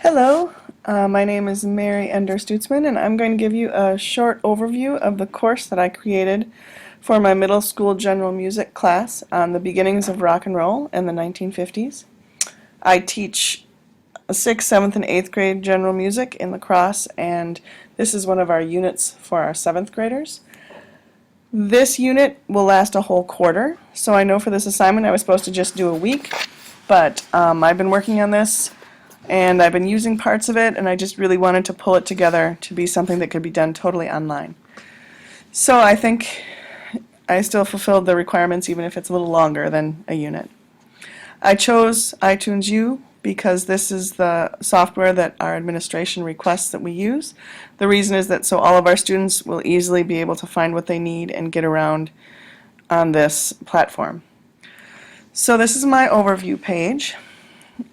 Hello, my name is Mary Ender Stutzman, and I'm going to give you a short overview of the course that I created for my middle school general music class on the beginnings of rock and roll in the 1950s. I teach 6th, 7th, and 8th grade general music in La Crosse, and this is one of our units for our 7th graders. This unit will last a whole quarter, so I know for this assignment I was supposed to just do a week, but I've been working on this and I've been using parts of it, and I just really wanted to pull it together to be something that could be done totally online. So I think I still fulfilled the requirements even if it's a little longer than a unit. I chose iTunes U because this is the software that our administration requests that we use. The reason is that so all of our students will easily be able to find what they need and get around on this platform. So this is my overview page.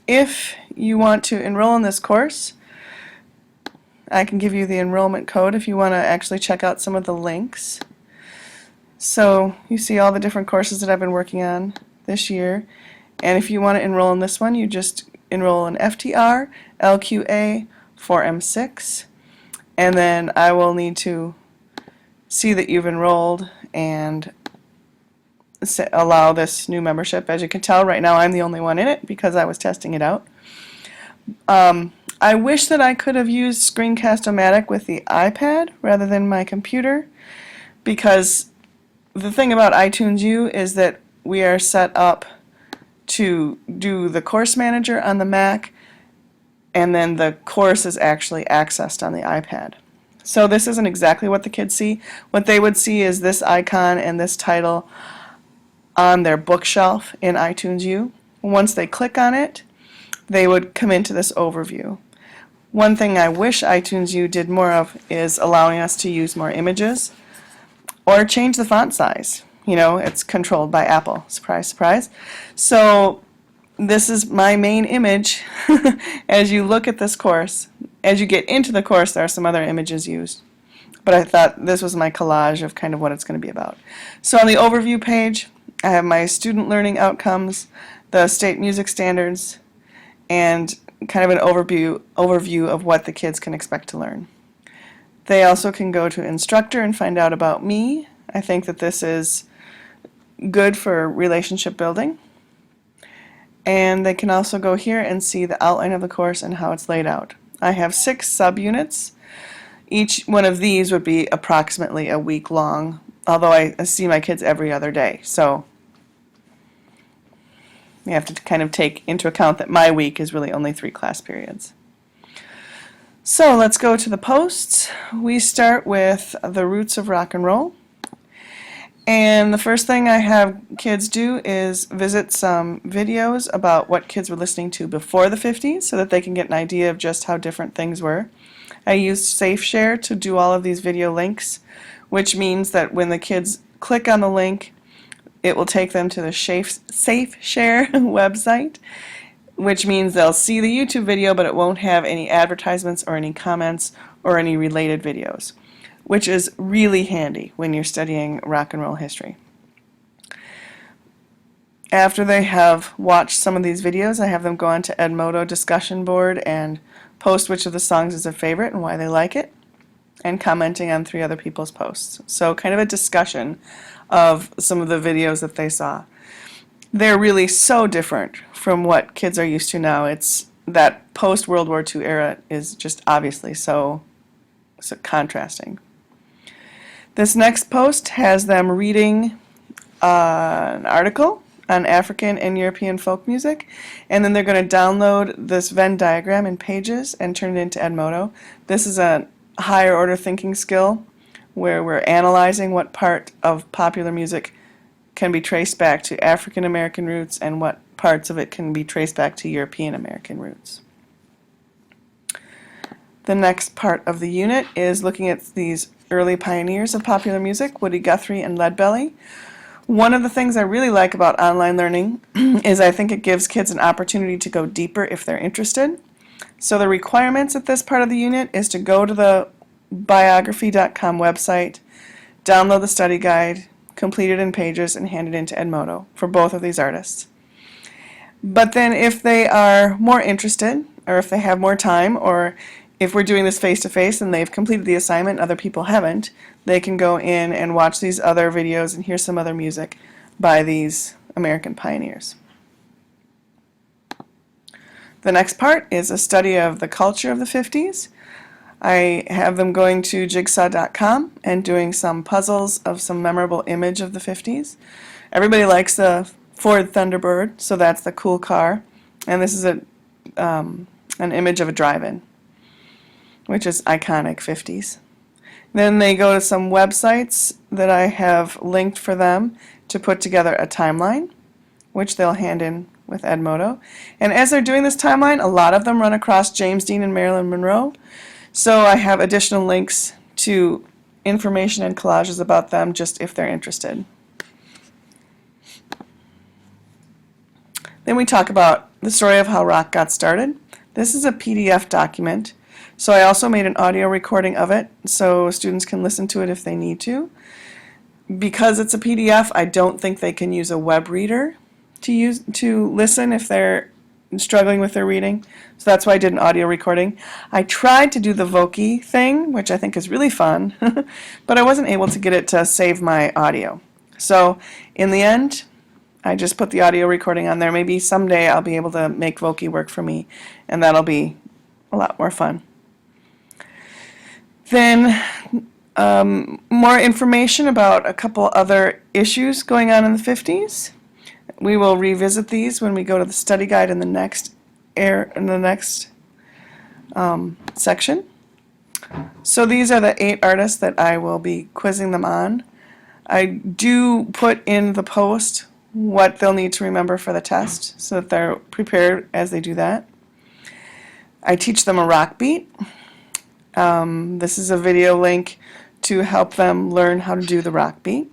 If you want to enroll in this course, I can give you the enrollment code if you want to actually check out some of the links. So you see all the different courses that I've been working on this year, and if you want to enroll in this one, you just enroll in FTR, LQA, 4M6, and then I will need to see that you've enrolled and allow this new membership. As you can tell, right now I'm the only one in it because I was testing it out. I wish that I could have used Screencast-O-Matic with the iPad rather than my computer, because the thing about iTunes U is that we are set up to do the course manager on the Mac, and then the course is actually accessed on the iPad. So this isn't exactly what the kids see. What they would see is this icon and this title on their bookshelf in iTunes U. Once they click on it, they would come into this overview. One thing I wish iTunes U did more of is allowing us to use more images or change the font size. You know, it's controlled by Apple. Surprise, surprise. So this is my main image as you look at this course. As you get into the course, there are some other images used, but I thought this was my collage of kind of what it's going to be about. So on the overview page, I have my student learning outcomes, the state music standards, and kind of an overview of what the kids can expect to learn. They also can go to instructor and find out about me. I think that this is good for relationship building. And they can also go here and see the outline of the course and how it's laid out. I have 6 subunits. Each one of these would be approximately a week long, although I see my kids every other day. So you have to kind of take into account that my week is really only 3 class periods. So let's go to the posts. We start with the roots of rock and roll. And the first thing I have kids do is visit some videos about what kids were listening to before the 50s so that they can get an idea of just how different things were. I used SafeShare to do all of these video links, which means that when the kids click on the link, it will take them to the SafeShare website, which means they'll see the YouTube video, but it won't have any advertisements or any comments or any related videos, which is really handy when you're studying rock and roll history. After they have watched some of these videos, I have them go on to Edmodo discussion board and post which of the songs is a favorite and why they like it, and commenting on 3 other people's posts. So kind of a discussion of some of the videos that they saw. They're really so different from what kids are used to now. It's that post-World War II era is just obviously so contrasting. This next post has them reading an article on African and European folk music, and then they're going to download this Venn diagram in Pages and turn it into Edmodo. This is a higher order thinking skill where we're analyzing what part of popular music can be traced back to African American roots and what parts of it can be traced back to European American roots. The next part of the unit is looking at these early pioneers of popular music, Woody Guthrie and Leadbelly. One of the things I really like about online learning is I think it gives kids an opportunity to go deeper if they're interested. So the requirements at this part of the unit is to go to the biography.com website, download the study guide, complete it in Pages, and hand it into Edmodo for both of these artists. But then if they are more interested or if they have more time, or if we're doing this face-to-face and they've completed the assignment and other people haven't, they can go in and watch these other videos and hear some other music by these American pioneers. The next part is a study of the culture of the 50s. I have them going to jigsaw.com and doing some puzzles of some memorable image of the 50s. Everybody likes the Ford Thunderbird, so that's the cool car. And this is an image of a drive-in, which is iconic 50s. Then they go to some websites that I have linked for them to put together a timeline, which they'll hand in with Edmodo. And as they're doing this timeline, a lot of them run across James Dean and Marilyn Monroe. So I have additional links to information and collages about them just if they're interested. Then we talk about the story of how rock got started. This is a PDF document, so I also made an audio recording of it so students can listen to it if they need to. Because it's a PDF, I don't think they can use a web reader to listen if they're struggling with their reading. So that's why I did an audio recording. I tried to do the Voki thing, which I think is really fun, but I wasn't able to get it to save my audio. So in the end, I just put the audio recording on there. Maybe someday I'll be able to make Voki work for me, and that'll be a lot more fun. Then more information about a couple other issues going on in the 50s. We will revisit these when we go to the study guide in the next section. So these are the 8 artists that I will be quizzing them on. I do put in the post what they'll need to remember for the test so that they're prepared as they do that. I teach them a rock beat. This is a video link to help them learn how to do the rock beat.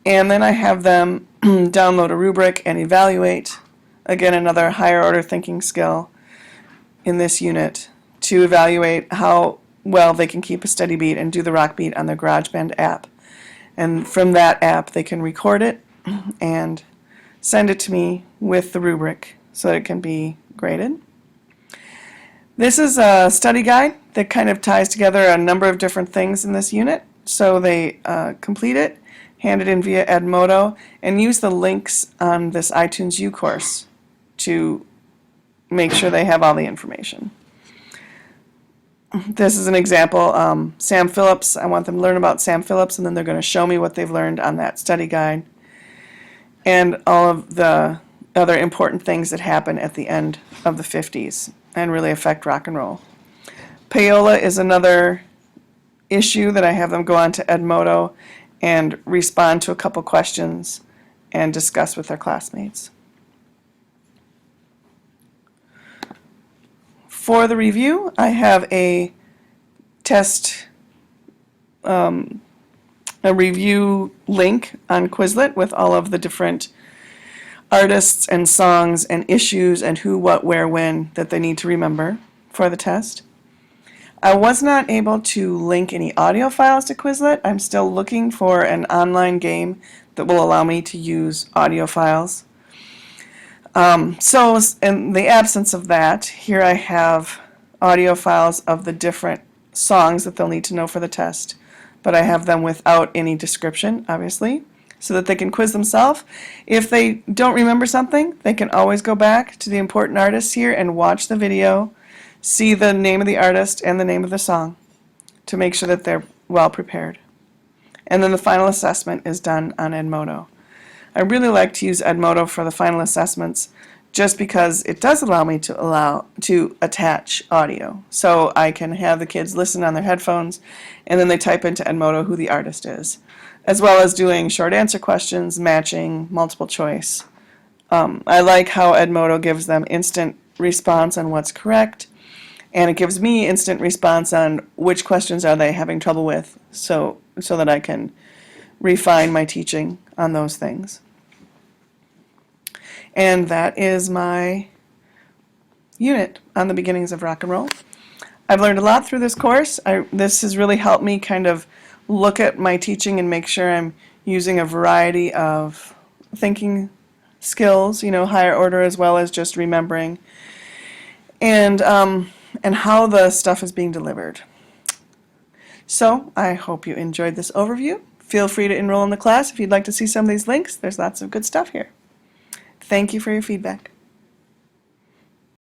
And then I have them download a rubric and evaluate, again another higher order thinking skill in this unit, to evaluate how well they can keep a steady beat and do the rock beat on their GarageBand app. And from that app they can record it and send it to me with the rubric so that it can be graded. This is a study guide that kind of ties together a number of different things in this unit. So they complete it, hand it in via Edmodo, and use the links on this iTunes U course to make sure they have all the information. This is an example, Sam Phillips. I want them to learn about Sam Phillips, and then they're going to show me what they've learned on that study guide and all of the other important things that happen at the end of the 50s and really affect rock and roll. Payola is another issue that I have them go on to Edmodo and respond to a couple questions and discuss with their classmates. For the review, I have a test, a review link on Quizlet with all of the different artists and songs and issues and who, what, where, when that they need to remember for the test. I was not able to link any audio files to Quizlet. I'm still looking for an online game that will allow me to use audio files. So in the absence of that, here I have audio files of the different songs that they'll need to know for the test, but I have them without any description, obviously, so that they can quiz themselves. If they don't remember something, they can always go back to the important artists here and watch the video, see the name of the artist and the name of the song to make sure that they're well prepared. And then the final assessment is done on Edmodo. I really like to use Edmodo for the final assessments just because it does allow me to attach audio. So I can have the kids listen on their headphones and then they type into Edmodo who the artist is, as well as doing short answer questions, matching, multiple choice. I like how Edmodo gives them instant response on what's correct, and it gives me instant response on which questions are they having trouble with, so that I can refine my teaching on those things. And that is my unit on the beginnings of rock and roll. I've learned a lot through this course. This has really helped me kind of look at my teaching and make sure I'm using a variety of thinking skills, higher order as well as just remembering. and how the stuff is being delivered. So I hope you enjoyed this overview. Feel free to enroll in the class if you'd like to see some of these links. There's lots of good stuff here. Thank you for your feedback.